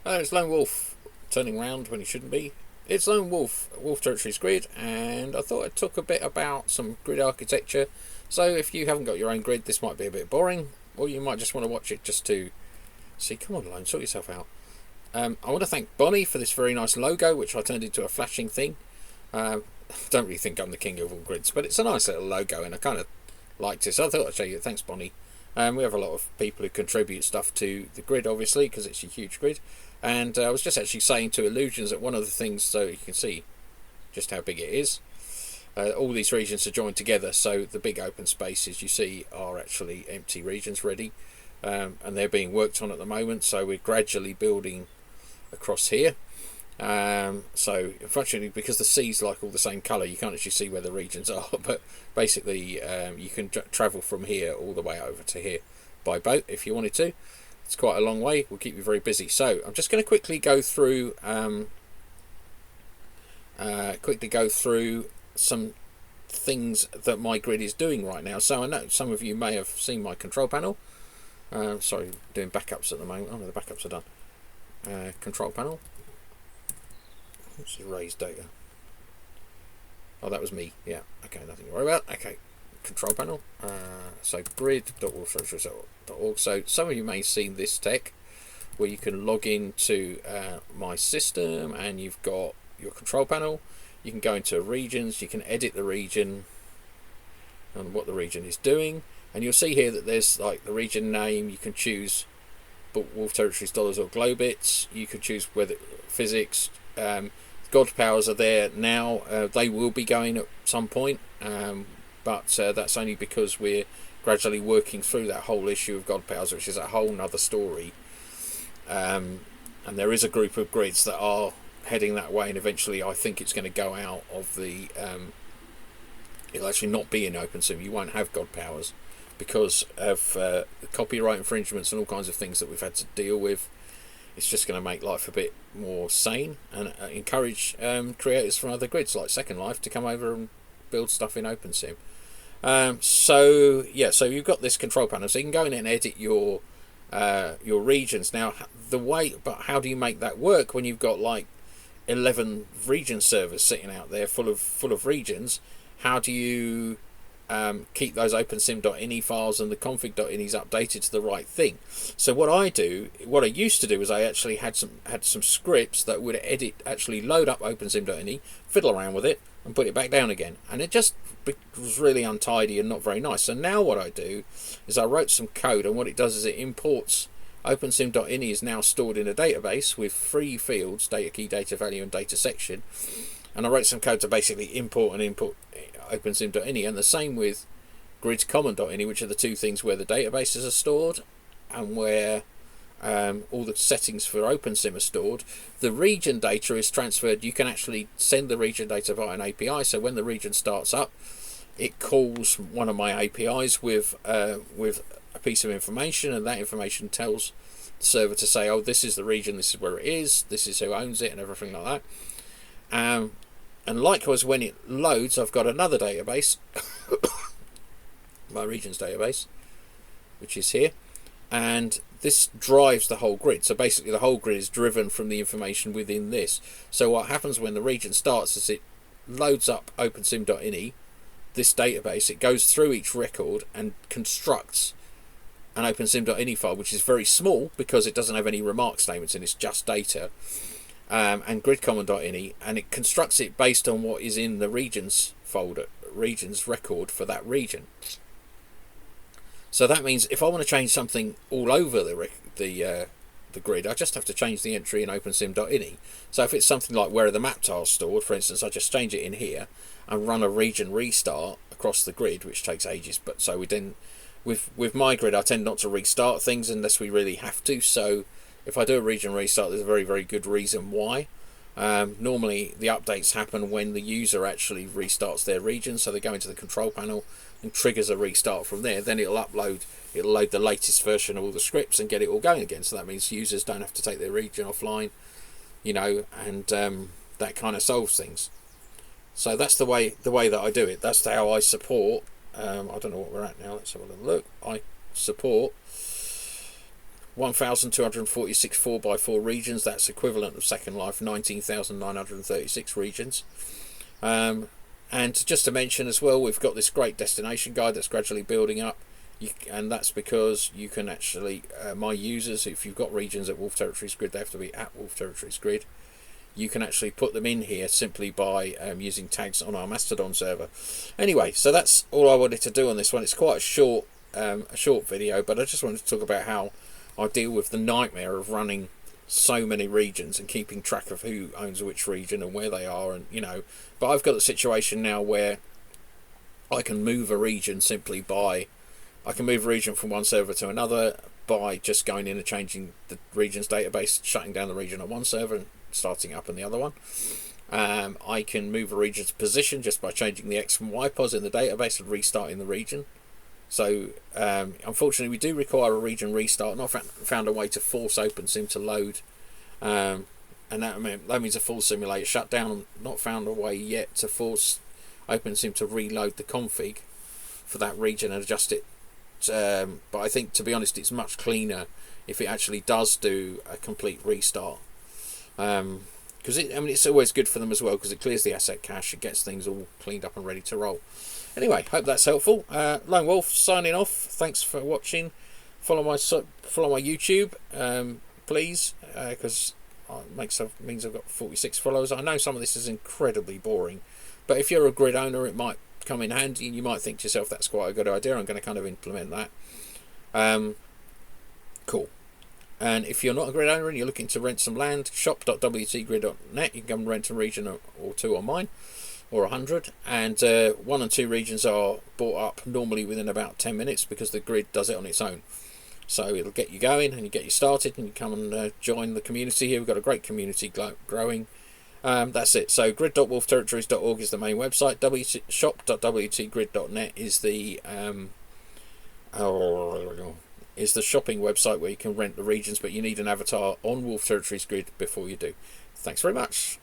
It's Lone Wolf turning round when he shouldn't be. It's Lone Wolf, Wolf Territories Grid, and I thought I'd talk a bit about some grid architecture. So if you haven't got your own grid, this might be a bit boring, or you might just want to watch it just to see. Come on, Lone, sort yourself out. I want to thank Bonnie for this very nice logo, which I turned into a flashing thing. Don't really think I'm the king of all grids, but it's a nice little logo, and I kind of liked it, so I thought I'd show you. Thanks, Bonnie. We have a lot of people who contribute stuff to the grid, obviously, because it's a huge grid. And I was just actually saying to Illusions that one of the things, so you can see just how big it is, all these regions are joined together, so the big open spaces you see are actually empty regions ready, and they're being worked on at the moment, so we're gradually building across here. So unfortunately, because the sea's like all the same colour, you can't actually see where the regions are, but basically you can travel from here all the way over to here by boat if you wanted to. It's quite a long way, will keep you very busy. So I'm just going to quickly go through some things that my grid is doing right now. So I know some of you may have seen my control panel. Sorry, doing backups at the moment. Oh no, the backups are done. Control panel. This is raised data. Oh, that was me. Yeah. Okay, nothing to worry about. Okay, control panel. So grid.wolfterritories.org. So some of you may have seen this tech where you can log into my system and you've got your control panel. You can go into regions. You can edit the region and what the region is doing. And you'll see here that there's like the region name. You can choose Wolf Territories dollars or Globits. You can choose whether physics. God powers are there now. They will be going at some point, but that's only because we're gradually working through that whole issue of God powers, which is a whole nother story. And there is a group of grids that are heading that way, and eventually I think it's going to go out of the... it'll actually not be in OpenSim. You won't have God powers because of copyright infringements and all kinds of things that we've had to deal with. It's just going to make life a bit more sane and encourage creators from other grids like Second Life to come over and build stuff in OpenSim. So you've got this control panel, so you can go in and edit your regions. Now, but how do you make that work when you've got like 11 region servers sitting out there full of regions? How do you keep those opensim.ini files and the config.inis updated to the right thing? So what I used to do is I actually had some scripts that would actually load up opensim.ini, fiddle around with it, and put it back down again, and it just was really untidy and not very nice. So now what I do is I wrote some code, and what it does is it imports opensim.ini is now stored in a database with 3 fields: data key, data value, and data section. And I wrote some code to basically import opensim.ini, and the same with gridscommon.ini, which are the 2 things where the databases are stored and where all the settings for OpenSim are stored. The region data is transferred. You can actually send the region data via an API, so when the region starts up, it calls one of my APIs with a piece of information, and that information tells the server to say, oh, this is the region, this is where it is, this is who owns it, and everything like that. And likewise, when it loads, I've got another database, my regions database, which is here, and this drives the whole grid. So basically the whole grid is driven from the information within this. So what happens when the region starts is it loads up opensim.ini, this database, it goes through each record and constructs an opensim.ini file, which is very small because it doesn't have any remark statements and it's just data. And gridcommon.ini, and it constructs it based on what is in the regions folder, regions record for that region. So that means if I want to change something all over the grid, I just have to change the entry in opensim.ini. So if it's something like where are the map tiles stored, for instance, I just change it in here and run a region restart across the grid, which takes ages. But so we then, with my grid, I tend not to restart things unless we really have to. So if I do a region restart, there's a very, very good reason why. Normally the updates happen when the user actually restarts their region, so they go into the control panel and triggers a restart from there. Then it'll load the latest version of all the scripts and get it all going again. So that means users don't have to take their region offline, and that kind of solves things. So that's the way that I do it. That's how I support. I don't know what we're at now. Let's have a little look. I support 1,246 4x4 regions. That's equivalent of Second Life 19,936 regions. And just to mention as well, we've got this great destination guide that's gradually building up. And that's because you can actually, my users, if you've got regions at Wolf Territories Grid, they have to be at Wolf Territories Grid. You can actually put them in here simply by using tags on our Mastodon server. Anyway, so that's all I wanted to do on this one. It's quite a short video, but I just wanted to talk about how I deal with the nightmare of running so many regions and keeping track of who owns which region and where they are, and but I've got the situation now where I can move a region simply by move a region from one server to another by just going in and changing the region's database, shutting down the region on one server and starting up on the other one. I can move a region's position just by changing the X and Y pos in the database and restarting the region. So unfortunately we do require a region restart. Not found a way to force OpenSim to load, and that means a full simulator shutdown. Not found a way yet to force OpenSim to reload the config for that region and adjust it. But I think, to be honest, it's much cleaner if it actually does do a complete restart, because it's always good for them as well, because it clears the asset cache, it gets things all cleaned up and ready to roll. Anyway, hope that's helpful. Lone Wolf signing off. Thanks for watching. Follow my YouTube, please, because it means I've got 46 followers. I know some of this is incredibly boring, but if you're a grid owner, it might come in handy, and you might think to yourself, that's quite a good idea. I'm going to kind of implement that. Cool. And if you're not a grid owner and you're looking to rent some land, shop.wtgrid.net. You can come rent a region or two on mine, or 100, and 1 and 2 regions are bought up normally within about 10 minutes because the grid does it on its own. So it'll get you going and you get you started, and you come and join the community here. We've got a great community growing. That's it. So grid.wolfterritories.org is the main website. Shop.wtgrid.net is the shopping website where you can rent the regions, but you need an avatar on Wolf Territories Grid before you do. Thanks very much.